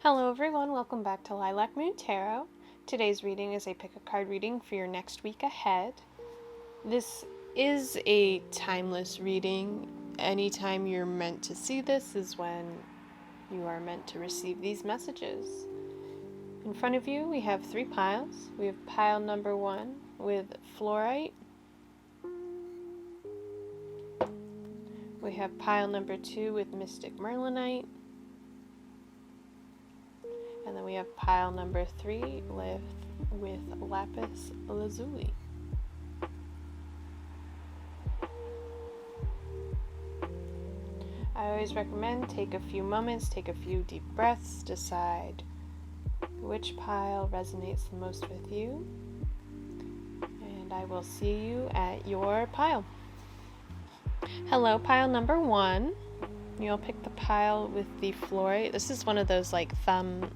Hello everyone, welcome back to Lilac Moon Tarot. Today's reading is a pick a card reading for your next week ahead. This is a timeless reading. Anytime you're meant to see this is when you are meant to receive these messages. In front of you we have 3 piles. We have pile number 1 with Flourite. We have pile number 2 with Mystic Merlinite. And then we have pile number 3 with Lapis Lazuli. I always recommend take a few moments, take a few deep breaths, decide which pile resonates the most with you. And I will see you at your pile. Hello, pile number 1. You'll pick the pile with the Flourite. This is one of those like thumb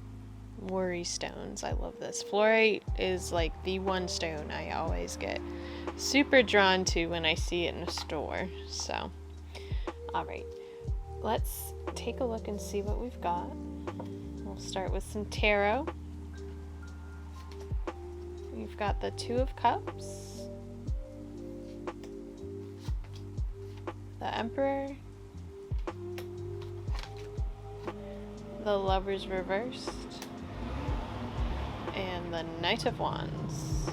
worry stones. I love this. Flourite is like the one stone I always get super drawn to when I see it in a store. So, alright. Let's take a look and see what we've got. We'll start with some tarot. We've got the 2 of Cups, the Emperor, the Lovers reversed, and the Knight of Wands.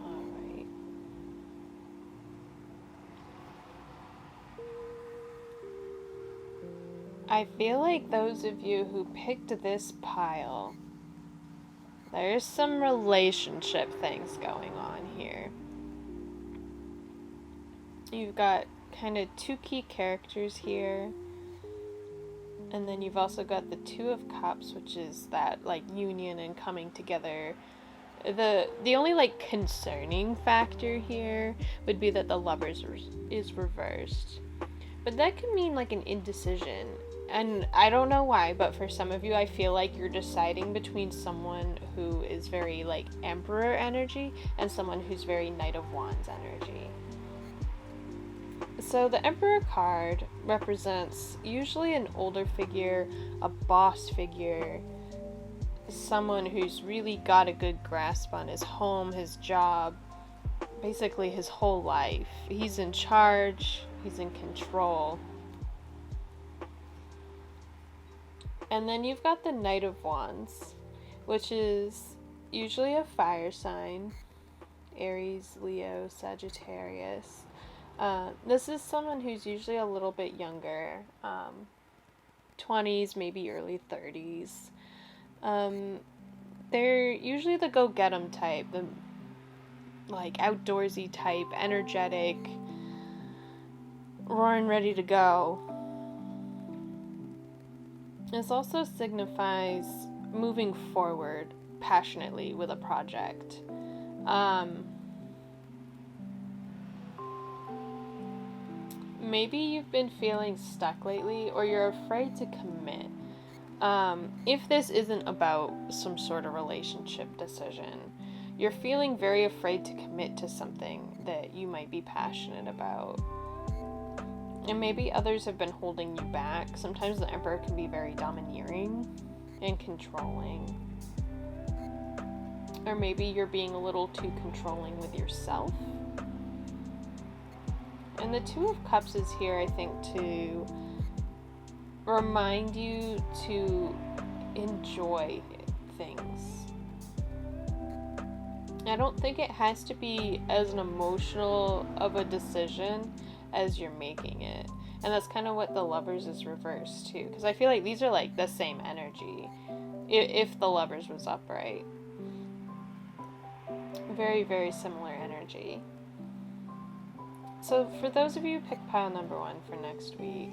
Alright. I feel like those of you who picked this pile, there's some relationship things going on here. You've got kind of 2 key characters here. And then you've also got the 2 of Cups, which is that like union and coming together. The only like concerning factor here would be that the Lovers is reversed. But that could mean like an indecision. And I don't know why, but for some of you I feel like you're deciding between someone who is very like Emperor energy and someone who's very Knight of Wands energy. So the Emperor card represents usually an older figure, a boss figure, someone who's really got a good grasp on his home, his job, basically his whole life. He's in charge, he's in control. And then you've got the Knight of Wands, which is usually a fire sign, Aries, Leo, Sagittarius. This is someone who's usually a little bit younger, 20s, maybe early 30s. They're usually the go-get-em type, the like outdoorsy type, energetic, roaring ready to go. This also signifies moving forward passionately with a project. Maybe you've been feeling stuck lately, or you're afraid to commit. If this isn't about some sort of relationship decision, you're feeling very afraid to commit to something that you might be passionate about. And maybe others have been holding you back. Sometimes the Emperor can be very domineering and controlling. Or maybe you're being a little too controlling with yourself. And the 2 of Cups is here, I think, to remind you to enjoy things. I don't think it has to be as an emotional of a decision as you're making it. And that's kind of what the Lovers is reversed too. Because I feel like these are like the same energy. If the Lovers was upright. Very, very similar energy. So for those of you who picked pile number 1 for next week,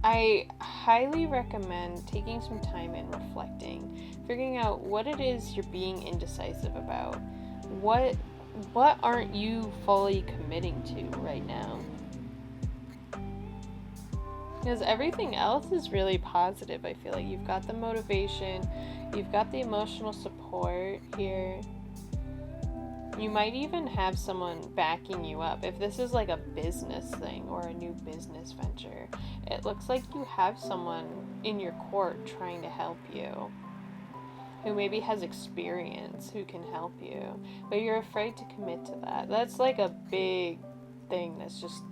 I highly recommend taking some time and reflecting, figuring out what it is you're being indecisive about. What aren't you fully committing to right now? Because everything else is really positive. I feel like you've got the motivation, you've got the emotional support here. You might even have someone backing you up. If this is like a business thing or a new business venture, it looks like you have someone in your court trying to help you, who maybe has experience, who can help you, but you're afraid to commit to that. That's like a big thing that's just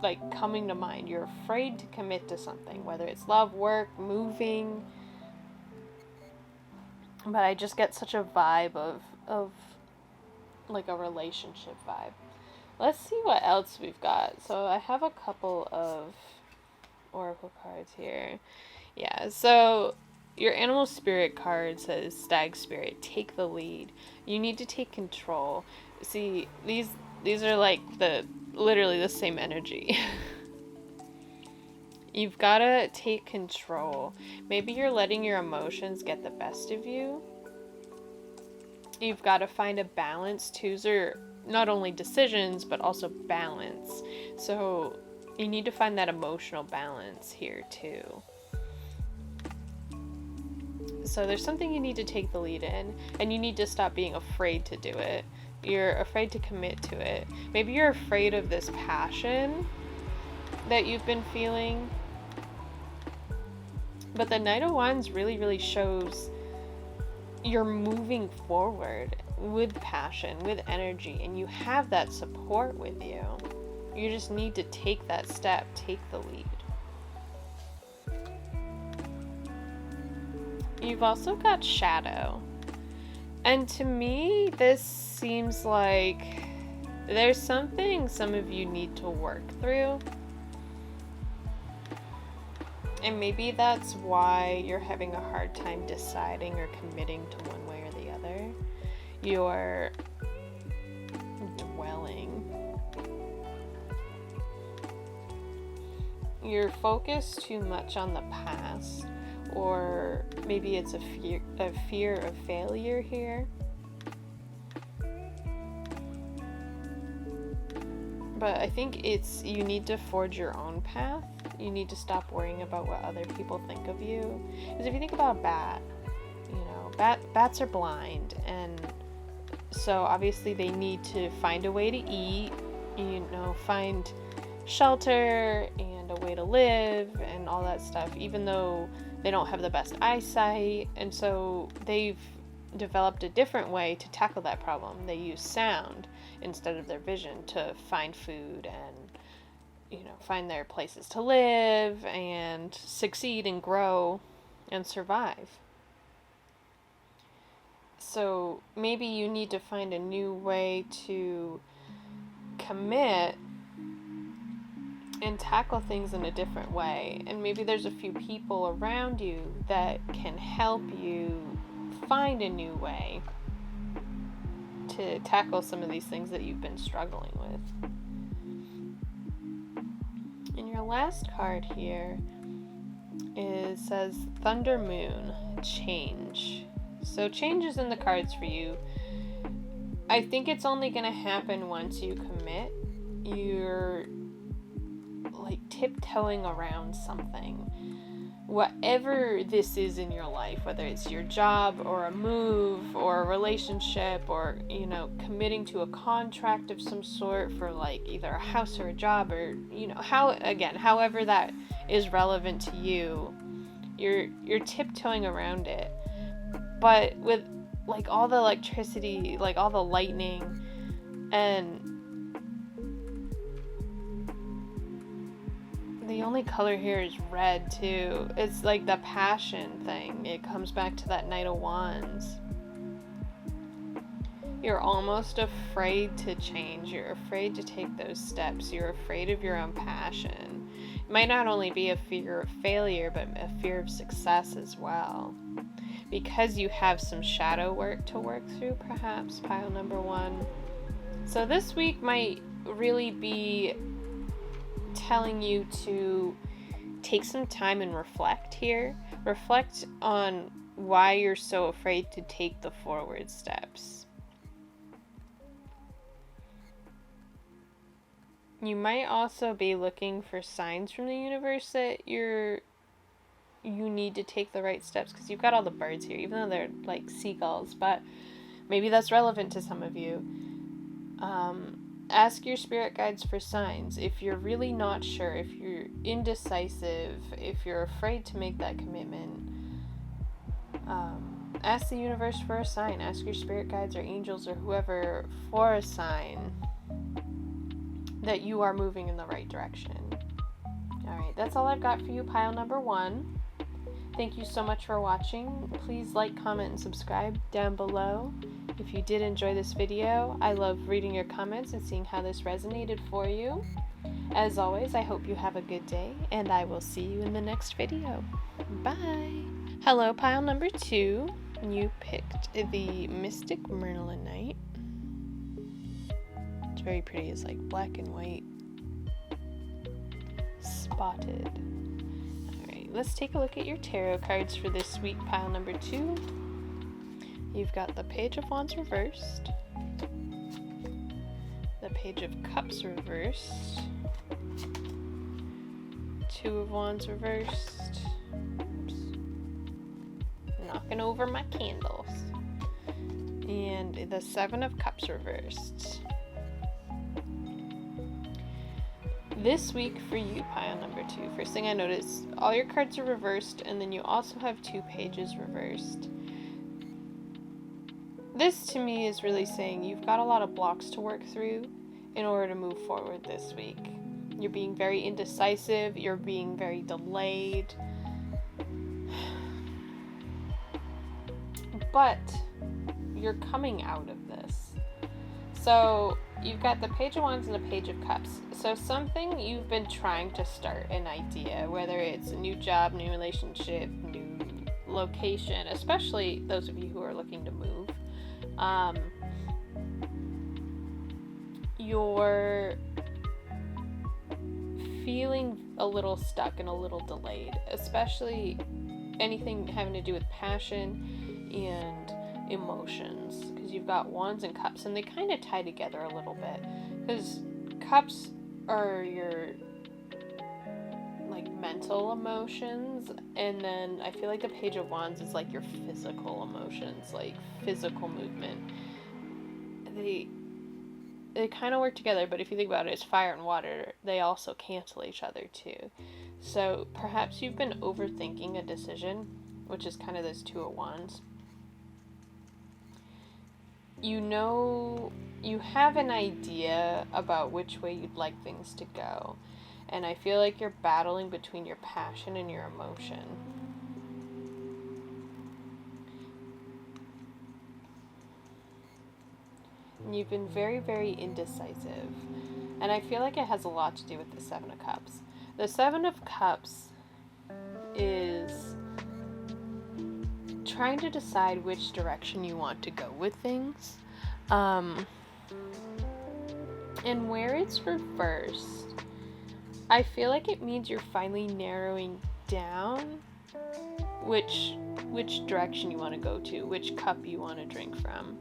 like coming to mind. You're afraid to commit to something, whether it's love, work, moving. But I just get such a vibe of like a relationship vibe. Let's see what else we've got. So I have a couple of oracle cards here. Yeah, so your animal spirit card says stag spirit, take the lead. You need to take control. See, these are like literally the same energy. You've got to take control. Maybe you're letting your emotions get the best of you. You've got to find a balance. Twos are not only decisions, but also balance. So you need to find that emotional balance here too. So there's something you need to take the lead in, and you need to stop being afraid to do it. You're afraid to commit to it. Maybe you're afraid of this passion that you've been feeling. But the Knight of Wands really, really shows you're moving forward with passion, with energy, and you have that support with you. You just need to take that step, take the lead. You've also got shadow. And to me, this seems like there's something some of you need to work through. And maybe that's why you're having a hard time deciding or committing to one way or the other. You're dwelling. You're focused too much on the past, or maybe it's a fear of failure here. But I think you need to forge your own path. You need to stop worrying about what other people think of you. Because if you think about a bat, bats are blind, and so obviously they need to find a way to eat, find shelter and a way to live and all that stuff, even though they don't have the best eyesight. And so they've developed a different way to tackle that problem. They use sound instead of their vision to find food and find their places to live and succeed and grow and survive. So maybe you need to find a new way to commit and tackle things in a different way. And maybe there's a few people around you that can help you find a new way to tackle some of these things that you've been struggling with. And your last card here says Thunder Moon, change. So change is in the cards for you. I think it's only going to happen once you commit. You're like tiptoeing around something. Whatever this is in your life, whether it's your job or a move or a relationship or, committing to a contract of some sort for like either a house or a job or, however that is relevant to you, you're tiptoeing around it. But with like all the electricity, like all the lightning, and the only color here is red too. It's like the passion thing. It comes back to that Knight of Wands. You're almost afraid to change. You're afraid to take those steps. You're afraid of your own passion. It might not only be a fear of failure, but a fear of success as well. Because you have some shadow work to work through, perhaps, pile number 1. So this week might really be telling you to take some time and reflect here. Reflect on why you're so afraid to take the forward steps. You might also be looking for signs from the universe that you need to take the right steps, because you've got all the birds here, even though they're like seagulls, but maybe that's relevant to some of you. Ask your spirit guides for signs. If you're really not sure, if you're indecisive, if you're afraid to make that commitment, ask the universe for a sign. Ask your spirit guides or angels or whoever for a sign that you are moving in the right direction. Alright, that's all I've got for you, pile number 1. Thank you so much for watching. Please like, comment, and subscribe down below. If you did enjoy this video, I love reading your comments and seeing how this resonated for you. As always, I hope you have a good day, and I will see you in the next video. Bye! Hello, pile number 2. You picked the Mystic Merlinite. It's very pretty. It's like black and white, spotted. Alright, let's take a look at your tarot cards for this week, pile number 2. You've got the Page of Wands reversed, the Page of Cups reversed, 2 of Wands reversed, oops, knocking over my candles, and the 7 of Cups reversed. This week for you, pile number 2, first thing I noticed, all your cards are reversed, and then you also have 2 pages reversed. This to me is really saying you've got a lot of blocks to work through in order to move forward this week. You're being very indecisive, you're being very delayed, but you're coming out of this. So you've got the Page of Wands and the Page of Cups. So something you've been trying to start, an idea, whether it's a new job, new relationship, new location, especially those of you who are looking to move. You're feeling a little stuck and a little delayed, especially anything having to do with passion and emotions, because you've got Wands and Cups, and they kind of tie together a little bit, because Cups are your like mental emotions, and then I feel like the Page of Wands is like your physical emotions, like physical movement. They kind of work together, but if you think about it, it's fire and water. They also cancel each other too. So perhaps you've been overthinking a decision, which is kind of this 2 of Wands. You know, you have an idea about which way you'd like things to go. And I feel like you're battling between your passion and your emotion. And you've been very, very indecisive. And I feel like it has a lot to do with the 7 of Cups. The 7 of Cups is trying to decide which direction you want to go with things. And where it's reversed, I feel like it means you're finally narrowing down which direction you want to go to, which cup you want to drink from.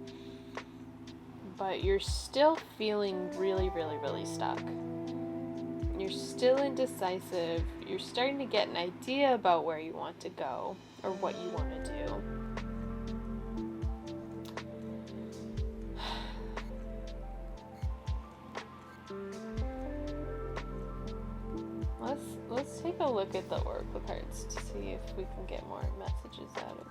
But you're still feeling really, really, really stuck. You're still indecisive. You're starting to get an idea about where you want to go or what you want to do. Let's take a look at the oracle cards to see if we can get more messages out of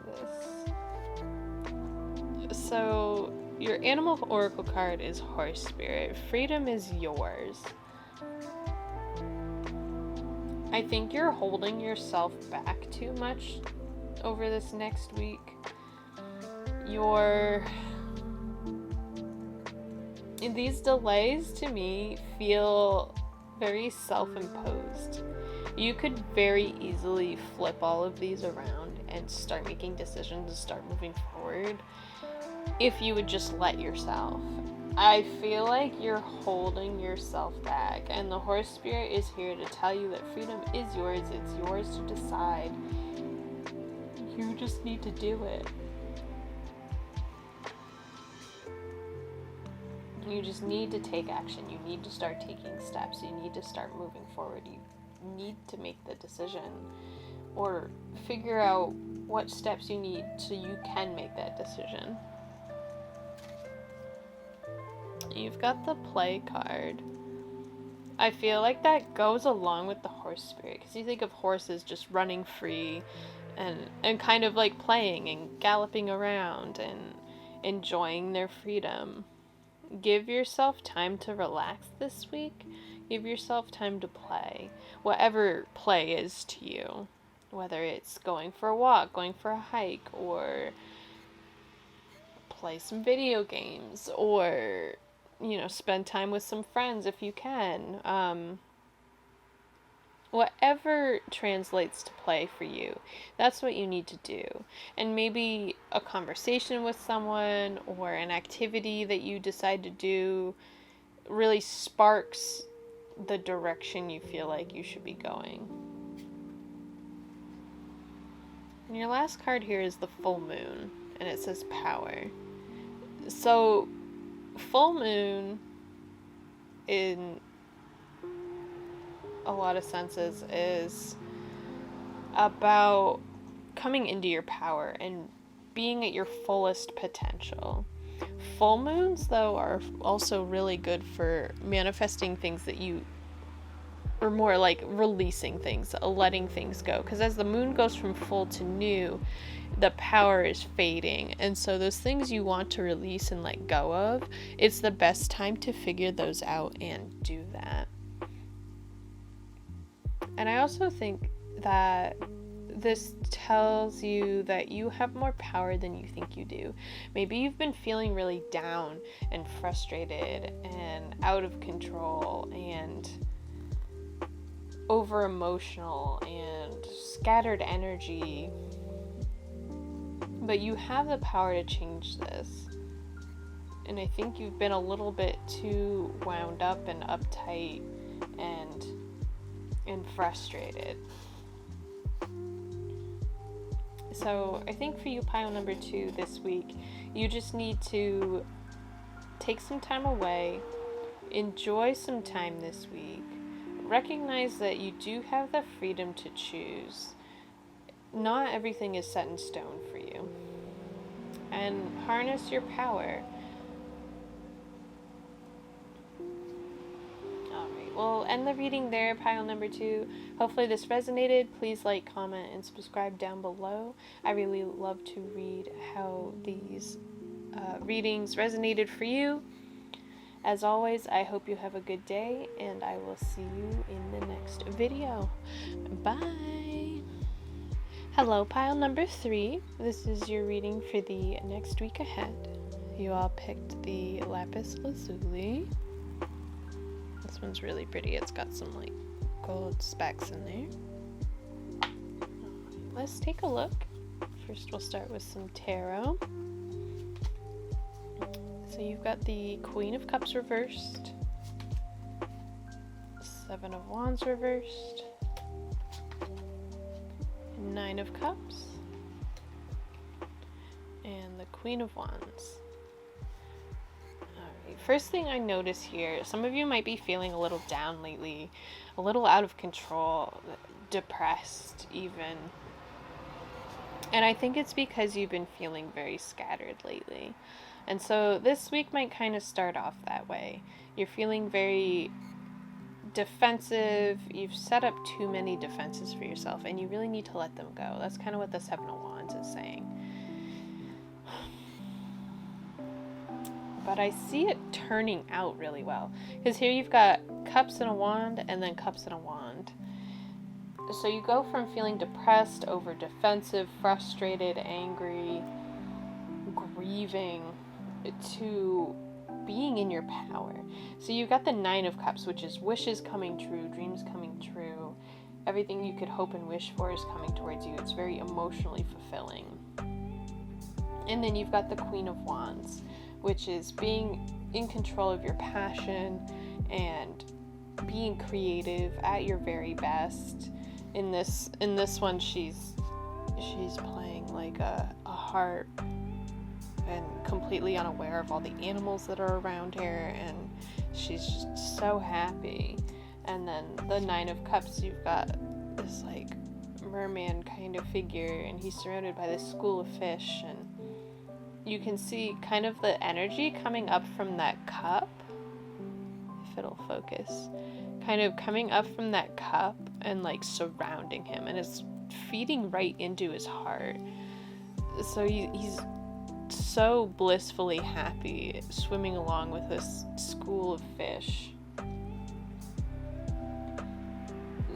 this. So your animal oracle card is Horse Spirit. Freedom is yours. I think you're holding yourself back too much over this next week. These delays to me feel very self-imposed. You could very easily flip all of these around and start making decisions and start moving forward if you would just let yourself. I feel like you're holding yourself back, and the Horse Spirit is here to tell you that freedom is yours. It's yours to decide. You just need to do it. You just need to take action. You need to start taking steps. You need to start moving forward. You need to make the decision or figure out what steps you need so you can make that decision. You've got the play card. I feel like that goes along with the horse spirit, because you think of horses just running free and kind of like playing and galloping around and enjoying their freedom. Give yourself time to relax this week. Give yourself time to play. Whatever play is to you. Whether it's going for a walk, going for a hike, or play some video games, or, you know, spend time with some friends if you can. Whatever translates to play for you, that's what you need to do. And maybe a conversation with someone or an activity that you decide to do really sparks the direction you feel like you should be going. And your last card here is the full moon, and it says power. So, full moon, in a lot of senses, is about coming into your power and being at your fullest potential. Full moons, though, are also really good for manifesting things that you, or more like releasing things, letting things go. Because as the moon goes from full to new, the power is fading. And so those things you want to release and let go of, it's the best time to figure those out and do that. And I also think that this tells you that you have more power than you think you do. Maybe you've been feeling really down and frustrated and out of control and over emotional and scattered energy. But you have the power to change this. And I think you've been a little bit too wound up and uptight and frustrated. So I think for you, pile number 2 this week, you just need to take some time away, enjoy some time this week, recognize that you do have the freedom to choose. Not everything is set in stone for you. And harness your power. We'll end the reading there, pile number 2. Hopefully this resonated. Please like, comment, and subscribe down below. I really love to read how these readings resonated for you. As always, I hope you have a good day, and I will see you in the next video. Bye! Hello, pile number 3. This is your reading for the next week ahead. You all picked the Lapis Lazuli. This one's really pretty. It's got some like gold specks in there. Let's take a look. First we'll start with some tarot. So you've got the Queen of Cups reversed, 7 of Wands reversed, 9 of Cups, and the Queen of Wands. First thing I notice here, some of you might be feeling a little down lately, a little out of control, depressed even. And I think it's because you've been feeling very scattered lately. And so this week might kind of start off that way. You're feeling very defensive. You've set up too many defenses for yourself, and you really need to let them go. That's kind of what the 7 of Wands is saying. But I see it turning out really well. Because here you've got Cups and a Wand, and then Cups and a Wand. So you go from feeling depressed, over defensive, frustrated, angry, grieving, to being in your power. So you got the 9 of Cups, which is wishes coming true, dreams coming true. Everything you could hope and wish for is coming towards you. It's very emotionally fulfilling. And then you've got the Queen of Wands, which is being in control of your passion and being creative at your very best. In this one, she's playing like a harp and completely unaware of all the animals that are around her, and she's just so happy. And then the 9 of Cups, you've got this like merman kind of figure, and he's surrounded by this school of fish, and you can see kind of the energy coming up from that cup, if it'll focus, kind of coming up from that cup and like surrounding him, and it's feeding right into his heart. So he's so blissfully happy swimming along with this school of fish.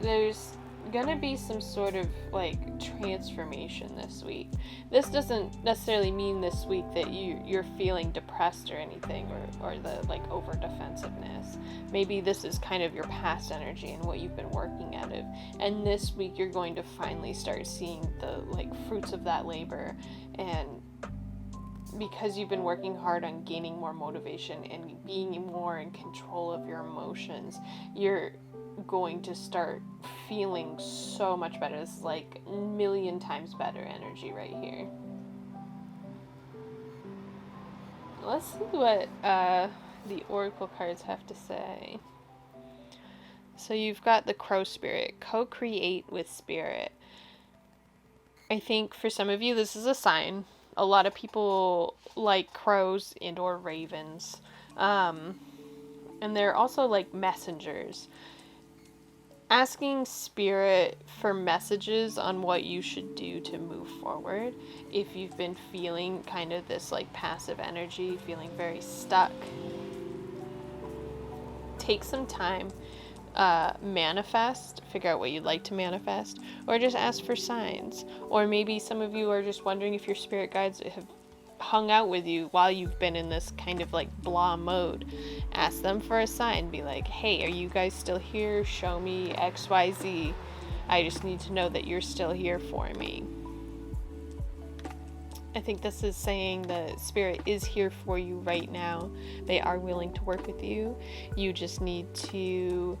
There's gonna be some sort of like transformation this week. This doesn't necessarily mean this week that you're feeling depressed or anything, or the like over defensiveness. Maybe this is kind of your past energy and what you've been working out of, and this week you're going to finally start seeing the like fruits of that labor. And because you've been working hard on gaining more motivation and being more in control of your emotions, you're going to start feeling so much better. It's like a million times better energy right here. Let's see what the oracle cards have to say. So you've got the crow spirit, co-create with spirit. I think for some of you this is a sign. A lot of people like crows and or ravens, and they're also like messengers. Asking spirit for messages on what you should do to move forward. If you've been feeling kind of this like passive energy, feeling very stuck, take some time, manifest, figure out what you'd like to manifest, or just ask for signs. Or maybe some of you are just wondering if your spirit guides have hung out with you while you've been in this kind of like blah mode. Ask them for a sign. Be like, hey, are you guys still here? Show me XYZ. I just need to know that you're still here for me. I think this is saying that spirit is here for you right now. They are willing to work with you. You just need to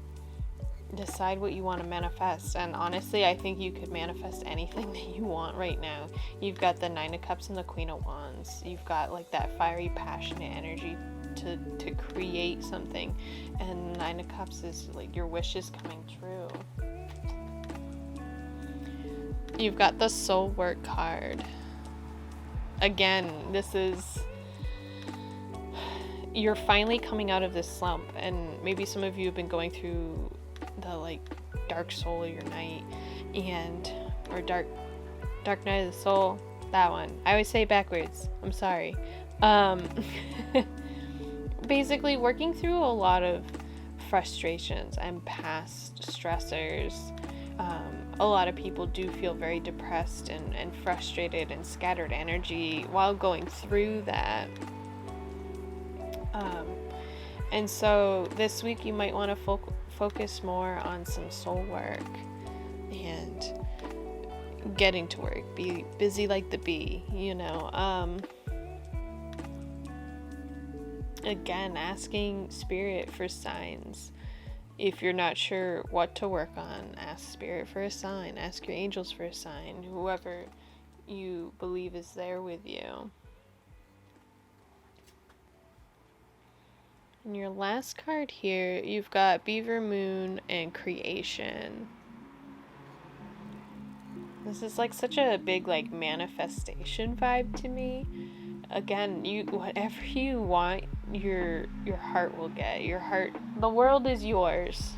decide what you want to manifest. And honestly, I think you could manifest anything that you want right now. You've got the Nine of Cups and the Queen of Wands. You've got like that fiery, passionate energy to create something. And Nine of Cups is like your wishes coming true. You've got the Soul Work card. Again, this is, you're finally coming out of this slump, and maybe some of you have been going through the like dark soul of your night, or dark night of the soul, that one. I always say it backwards, I'm sorry. Basically working through a lot of frustrations and past stressors. A lot of people do feel very depressed and frustrated and scattered energy while going through that. And so this week you might want to focus more on some soul work and getting to work. Be busy like the bee, you know. Again, asking spirit for signs. If you're not sure what to work on, ask spirit for a sign. Ask your angels for a sign. Whoever you believe is there with you. And your last card here, you've got Beaver Moon and Creation. This is like such a big like manifestation vibe to me. Again, whatever you want, your heart will get. Your heart, the world is yours.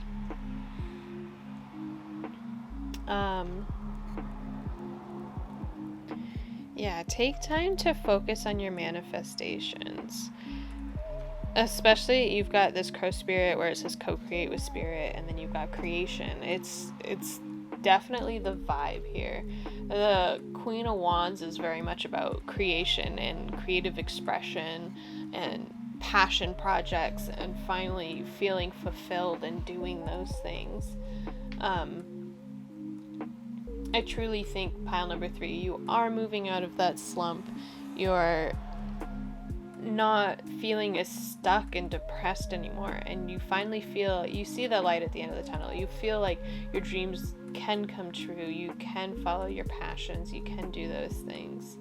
Yeah, take time to focus on your manifestations. Especially, you've got this crow spirit where it says co-create with spirit, and then you've got creation. It's definitely the vibe here. The Queen of Wands is very much about creation and creative expression and passion projects and finally feeling fulfilled and doing those things. I truly think pile number 3, you are moving out of that slump. You're not feeling as stuck and depressed anymore, and you finally you see the light at the end of the tunnel. You feel like your dreams can come true. You can follow your passions. You can do those things.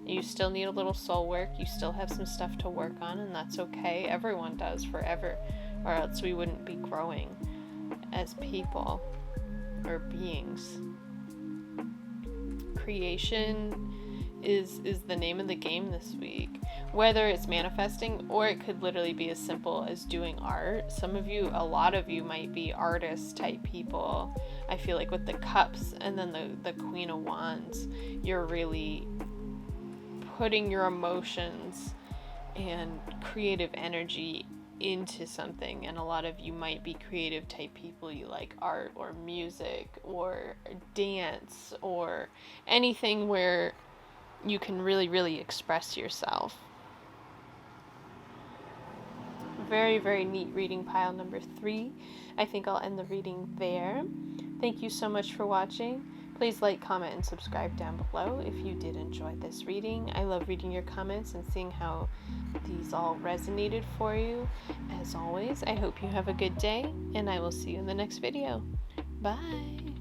You still need a little soul work. You still have some stuff to work on, and that's okay. Everyone does forever, or else we wouldn't be growing as people or beings. Creation is the name of the game this week. Whether it's manifesting, or it could literally be as simple as doing art. Some of you, a lot of you might be artist type people. I feel like with the cups and then the Queen of Wands, you're really putting your emotions and creative energy into something, and a lot of you might be creative type people. You like art or music or dance or anything where you can really express yourself. Very, very neat reading, pile number 3. I think I'll end the reading there. Thank you so much for watching. Please like, comment, and subscribe down below if you did enjoy this reading. I love reading your comments and seeing how these all resonated for you. As always, I hope you have a good day, and I will see you in the next video. Bye!